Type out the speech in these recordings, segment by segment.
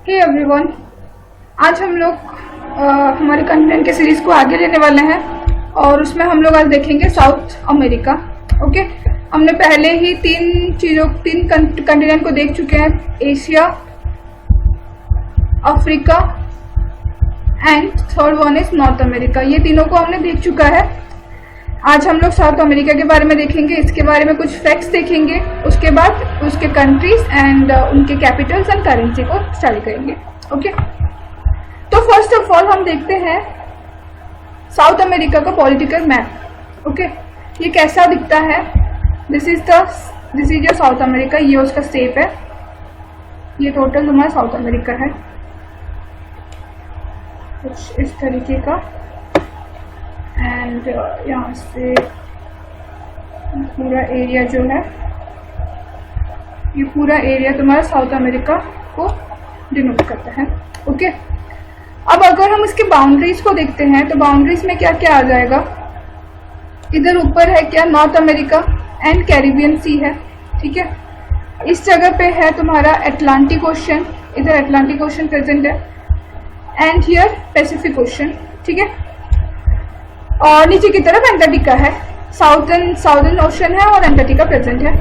Hey everyone, आज हम लोग हमारे कंटेंट के सीरीज को आगे लेने वाले हैं और उसमें हम लोग आज देखेंगे साउथ अमेरिका। ओके, हमने पहले ही तीन कंटिनेंट को देख चुके हैं, Asia, Africa and third one is north America. ये तीनों को हमने देख चुका है। आज हम लोग साउथ अमेरिका के बारे में देखेंगे, इसके बारे में कुछ फैक्ट्स देखेंगे, उसके बाद उसके कंट्रीज एंड उनके कैपिटल्स एंड करेंसी को स्टडी करेंगे। ओके, तो फर्स्ट ऑफ ऑल हम देखते हैं साउथ अमेरिका का पॉलिटिकल मैप। ओके, ये कैसा दिखता है? This is your South America. ये उसका शेप है। ये टोटल हमारा साउथ अमेरिका है, कुछ इस तरीके का। एंड यहाँ से पूरा एरिया जो है, ये पूरा एरिया तुम्हारा साउथ अमेरिका को डिनोट करता है। ओके, अब अगर हम इसके बाउंड्रीज को देखते हैं तो बाउंड्रीज में क्या क्या आ जाएगा? इधर ऊपर है क्या? नॉर्थ अमेरिका एंड कैरिबियन सी है। ठीक है, इस जगह पे है तुम्हारा अटलांटिक ओशन, इधर अटलांटिक ओशन प्रेजेंट है, एंड हियर पैसिफिक ओशन। ठीक है, और नीचे की तरफ एंटार्क्टिका है, साउदर्न ओशन है और एंटार्क्टिका प्रेजेंट है।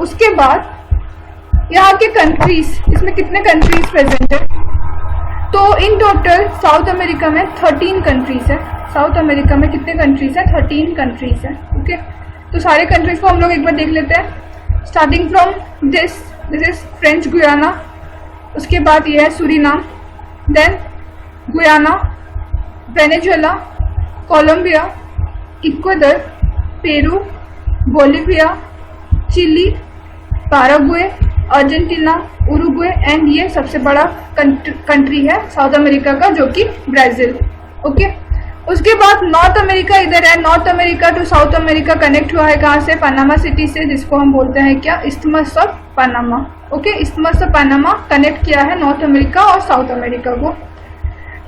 उसके बाद यहाँ के कंट्रीज, इसमें कितने कंट्रीज प्रेजेंट है? तो इन टोटल साउथ अमेरिका में 13 कंट्रीज है। साउथ अमेरिका में कितने कंट्रीज है? 13 कंट्रीज है। ओके, तो सारे कंट्रीज को हम लोग एक बार देख लेते हैं। Starting from this is French Guiana, उसके बाद ये है Suriname, then Guyana, Venezuela, Colombia, Ecuador, Peru, Bolivia, Chile, Paraguay, Argentina, Uruguay and ये सबसे बड़ा कंट्री है साउथ अमेरिका का, जो कि ब्राजील। ओके, उसके बाद नॉर्थ अमेरिका इधर है। North America to South America connect हुआ है कहाँ से? पनामा सिटी से, जिसको हम बोलते हैं क्या? Isthmus of Panama. Okay, isthmus of Panama connect किया है नॉर्थ अमेरिका और साउथ अमेरिका को।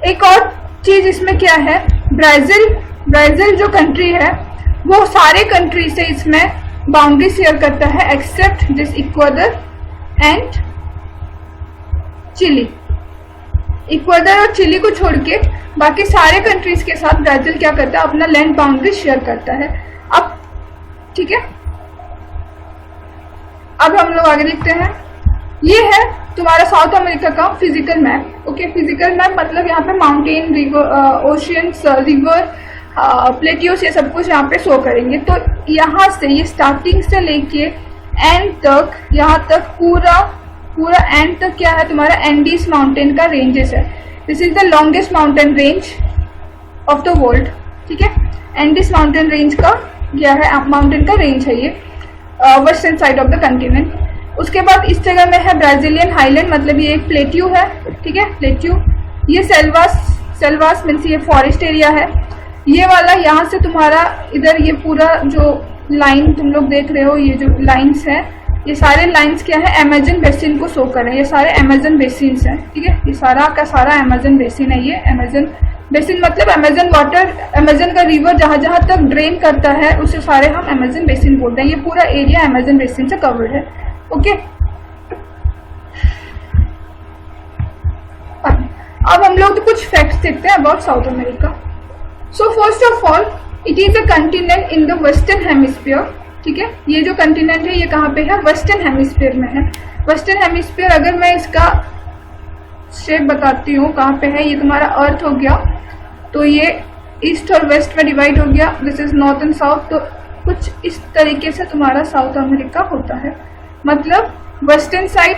एक और चीज इसमें क्या है? ब्राजील जो कंट्री है वो सारे कंट्री से इसमें बाउंड्री शेयर करता है except this Ecuador and Chile. Ecuador और चिली को छोड़ के बाकी सारे कंट्रीज के साथ ब्राजील क्या करता है? अपना लैंड बाउंड्री शेयर करता है। अब ठीक है, अब हम लोग आगे देखते हैं। ये है तुम्हारा साउथ अमेरिका का physical map. Okay, physical map मतलब यहाँ पे mountain, river, oceans, river, plateaus, ये सब कुछ यहाँ पे शो करेंगे। तो यहाँ से ये स्टार्टिंग से लेके एंड तक, यहाँ तक पूरा एंड तक क्या है तुम्हारा? एंडीज माउंटेन का रेंजेस है। This is the longest mountain range of the world. ठीक है, एंडीज माउंटेन रेंज का क्या है? माउंटेन का रेंज है ये, western side of the continent. उसके बाद इस जगह में है ब्राजीलियन हाईलैंड, मतलब ये एक प्लेट्यू है। ठीक है, प्लेट्यू। ये सेल्वास मीन्स ये फॉरेस्ट एरिया है। ये वाला यहाँ से तुम्हारा इधर ये पूरा जो लाइन तुम लोग देख रहे हो, ये जो लाइन्स है, ये सारे लाइन्स क्या है? अमेजन बेसिन को शो कर रहे हैं। ये सारे अमेजन बेसिन्स हैं। ठीक है, ये सारा का सारा अमेजन बेसिन है। ये अमेजन बेसिन मतलब अमेजन वाटर, अमेजन का रिवर जहाँ जहाँ तक ड्रेन करता है उसे सारे हम अमेजन बेसिन बोलते हैं। ये पूरा एरिया अमेजन बेसिन से कवर्ड है। ओके, अब हम लोग तो कुछ फैक्ट्स देखते हैं about south America. So first of all, it is a continent in the western hemisphere. ठीक है, ये जो कंटिनेंट है ये कहाँ पे है? वेस्टर्न हेमिस्फीयर में है। वेस्टर्न हेमिस्फीयर अगर मैं इसका शेप बताती हूँ कहाँ पे है, ये तुम्हारा अर्थ हो गया, तो ये ईस्ट और वेस्ट में डिवाइड हो गया। This is north and south. तो कुछ इस तरीके से तुम्हारा साउथ अमेरिका होता है। मतलब वेस्टर्न साइड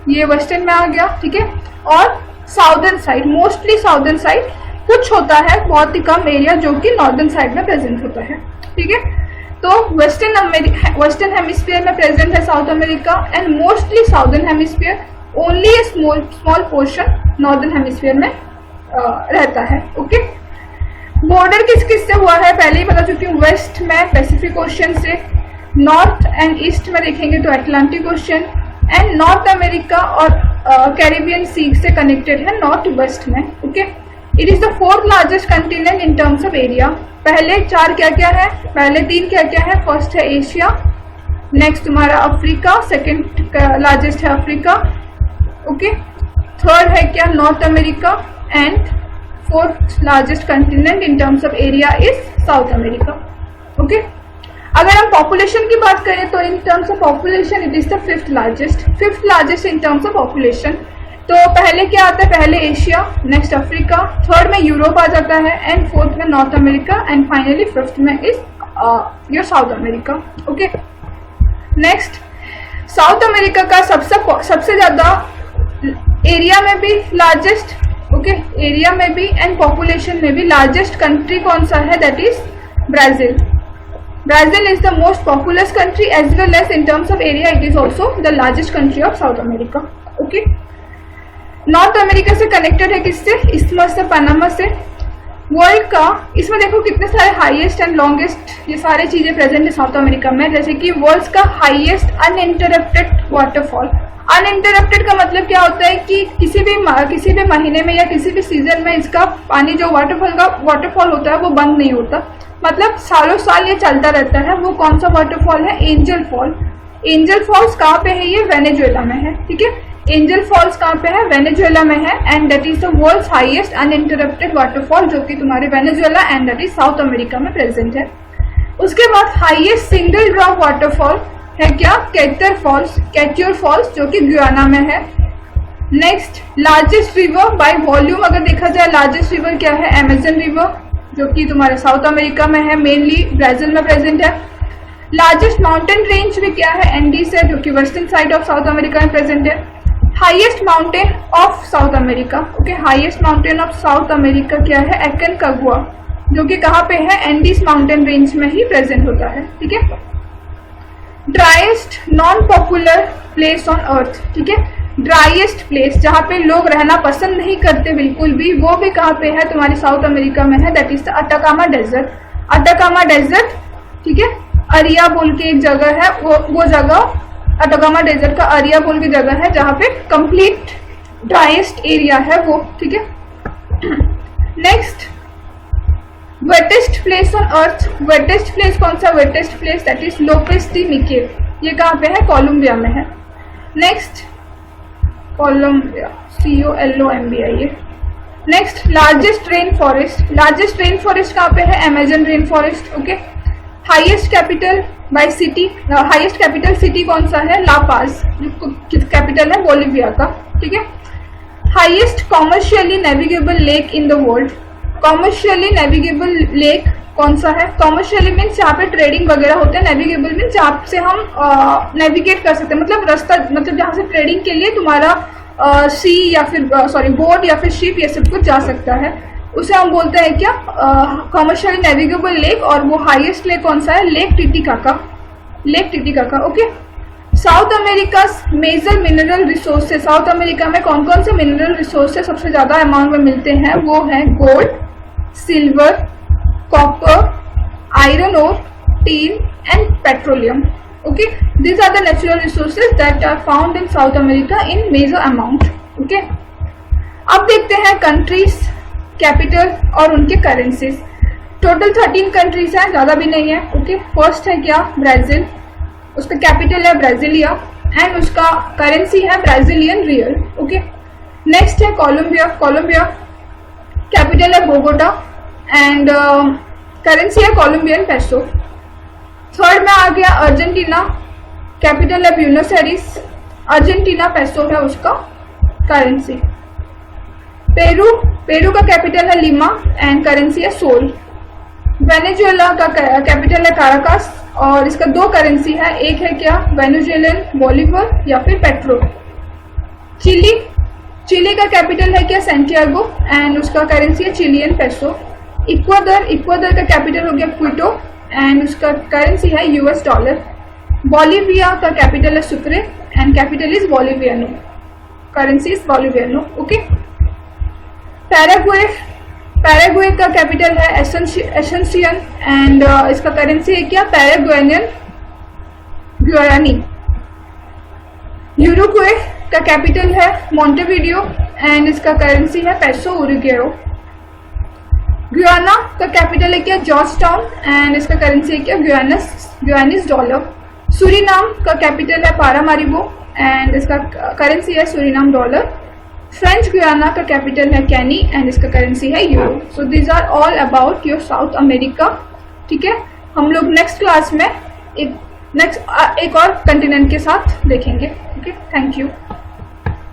ये वेस्टर्न में आ गया। ठीक है, और southern side, mostly southern side कुछ होता है, बहुत ही कम एरिया जो कि नॉर्दर्न साइड में प्रेजेंट होता है। ठीक है, तो वेस्टर्न हेमिस्फीयर में प्रेजेंट है south America and mostly southern hemisphere, only A small portion northern hemisphere में रहता है। ओके, बॉर्डर किस किस से हुआ है पहले ही बता चुकी हूँ। वेस्ट में पैसिफिक ओशन से, नॉर्थ एंड ईस्ट में देखेंगे तो Atlantic ocean, and north America और कैरिबियन सी से कनेक्टेड है नॉर्थ वेस्ट में। Okay, it is the fourth largest continent in terms of area. पहले चार क्या क्या है? पहले तीन क्या क्या है? फर्स्ट है एशिया, नेक्स्ट तुम्हारा अफ्रीका, सेकंड लार्जेस्ट है अफ्रीका, ओके, थर्ड है क्या north America, and fourth largest continent in terms of area is South America. Okay, अगर हम पॉपुलेशन की बात करें तो in terms of population it is the fifth largest in terms of population. तो पहले क्या आता है, पहले एशिया, नेक्स्ट अफ्रीका, थर्ड में यूरोप आ जाता है, एंड फोर्थ में north America, and finally fifth में is your South America. Okay, next south America का सबसे ज्यादा एरिया में भी लार्जेस्ट, ओके, एरिया में भी एंड पॉपुलेशन में भी लार्जेस्ट कंट्री कौन सा है, that is Brazil. Brazil is the most populous country as well as in terms of area it is also the largest country of South America. Okay. North America से connected है किससे, isthmus से, Panama से। World का इसमें देखो कितने सारे हाईएस्ट एंड लॉन्गेस्ट ये सारी चीजें प्रेजेंट है साउथ अमेरिका में, जैसे कि वर्ल्ड का हाईएस्ट अनइंटरप्टेड वाटरफॉल। अनइंटरप्टेड का मतलब क्या होता है कि किसी भी महीने में या किसी भी सीजन में इसका पानी जो वाटरफॉल होता है वो बंद नहीं होता, मतलब सालों साल ये चलता रहता है। वो कौन सा वाटरफॉल है, एंजल फॉल। एंजल फॉल्स कहाँ पे है, ये वेनेजुएला में है। ठीक है, एंजल फॉल्स कहाँ पे है, वेनेजुएला में है, and that is the world's highest uninterrupted waterfall जो कि तुम्हारे Venezuela and that is South America में प्रेजेंट है। उसके बाद हाईएस्ट सिंगल ड्रॉप वाटरफॉल है क्या, कैट्यूर फॉल्स जो कि गुयाना में है। Next largest river by volume अगर देखा जाए, लार्जेस्ट रिवर क्या है, अमेजन रिवर जो कि तुम्हारे साउथ अमेरिका में है, मेनली ब्राजील में प्रेजेंट है। लार्जेस्ट माउंटेन रेंज भी क्या है, एंडीज है जो कि western side of south America में प्रेजेंट है। Highest mountain of south America, okay, highest mountain of south America क्या है, एकोनकागुआ जो कि कहाँ पे है, एंडीज माउंटेन रेंज में ही प्रेजेंट होता है। ठीक है, driest non popular place on अर्थ, ठीक है, ड्राइएस्ट प्लेस जहाँ पे लोग रहना पसंद नहीं करते बिल्कुल भी, वो भी कहाँ पे है, तुम्हारी साउथ अमेरिका में है, that is the Atacama desert. Atacama desert, ठीक है, अरिया बोल के एक जगह है, वो जगह अटाकामा डेजर्ट का अरिया बोल की जगह है जहाँ पे कंप्लीट ड्राइएस्ट एरिया है वो। ठीक है, next wettest place on earth. Wettest place कौन सा, wettest place that is Lopez de निकेव, ये कहाँ पे है, कोलंबिया में है। नेक्स्ट कोलंबिया, COLOMBIA ये। नेक्स्ट लार्जेस्ट रेन फॉरेस्ट कहाँ पे है, Amazon rain forest. Okay, highest capital by city, highest capital city कौन सा है, ला पाज जो कैपिटल है बोलिविया का। ठीक है, highest commercially navigable lake in the world. Commercially navigable lake कौन सा है, कॉमर्शियली मीन्स जहाँ पे ट्रेडिंग वगैरह होते हैं, नेविगेबल मीन्स जहाँ से हम नेविगेट कर सकते हैं, मतलब रास्ता, मतलब जहाँ से ट्रेडिंग के लिए तुम्हारा सी या फिर बोट या फिर शिप ये सब कुछ जा सकता है, उसे हम बोलते हैं क्या, कॉमर्शियली नेविगेबल लेक। और वो हाईएस्ट लेक कौन सा है, lake Titicaca. Okay, South America major mineral resources, South America में कौन कौन से मिनरल रिसोर्सेज सबसे ज्यादा अमाउंट में मिलते हैं, वो है gold, silver, copper, iron ore, tin and petroleum. Okay, these are the natural resources that are found in South America in major amount. Okay, अब देखते हैं कंट्रीज, कैपिटल और उनके करेंसीज। टोटल 13 कंट्रीज हैं, ज्यादा भी नहीं है। ओके, फर्स्ट है क्या, ब्राजील, उसका कैपिटल है ब्राजीलिया एंड उसका करेंसी है ब्राजीलियन रियल। ओके, नेक्स्ट है कोलंबिया, कैपिटल है बोगोटा एंड करेंसी है कोलंबियन पेसो। थर्ड में आ गया अर्जेंटीना, कैपिटल है ब्यूनस एरिस, अर्जेंटीना पेसो है उसका करेंसी। पेरू का कैपिटल है लिमा एंड करेंसी है सोल। वेनेजुएला का कैपिटल है काराकास और इसका दो करेंसी है, एक है क्या, वेनेजुएलन बोलीवर या फिर पेट्रो। चिली का कैपिटल है क्या, सैंटियागो एंड उसका करेंसी है चिलियन पेसो। इक्वादर का कैपिटल हो गया क्विटो एंड उसका करेंसी है US डॉलर। बोलिविया का कैपिटल है Sukre and capital is boliviano, currency is boliviano. Okay, Paraguay का कैपिटल है एसेंसियन एंड इसका करेंसी है क्या, पैराग्वेनियन गुआरानी। यूरुग्वे का कैपिटल है मोंटेविडियो एंड इसका करेंसी है पेसो उरुग्वेरो। गुयाना का कैपिटल है क्या, जॉर्ज टाउन एंड इसका करेंसी है क्या, गुयानिस डॉलर। सूरीनाम का कैपिटल है पारामारिबो एंड इसका करेंसी है सूरीनाम डॉलर। फ्रेंच गुयाना का कैपिटल है कैनी एंड इसका करेंसी है euro. So these are all about your South America. ठीक है, हम लोग नेक्स्ट क्लास में एक और कंटिनेंट के साथ देखेंगे। Okay, thank you.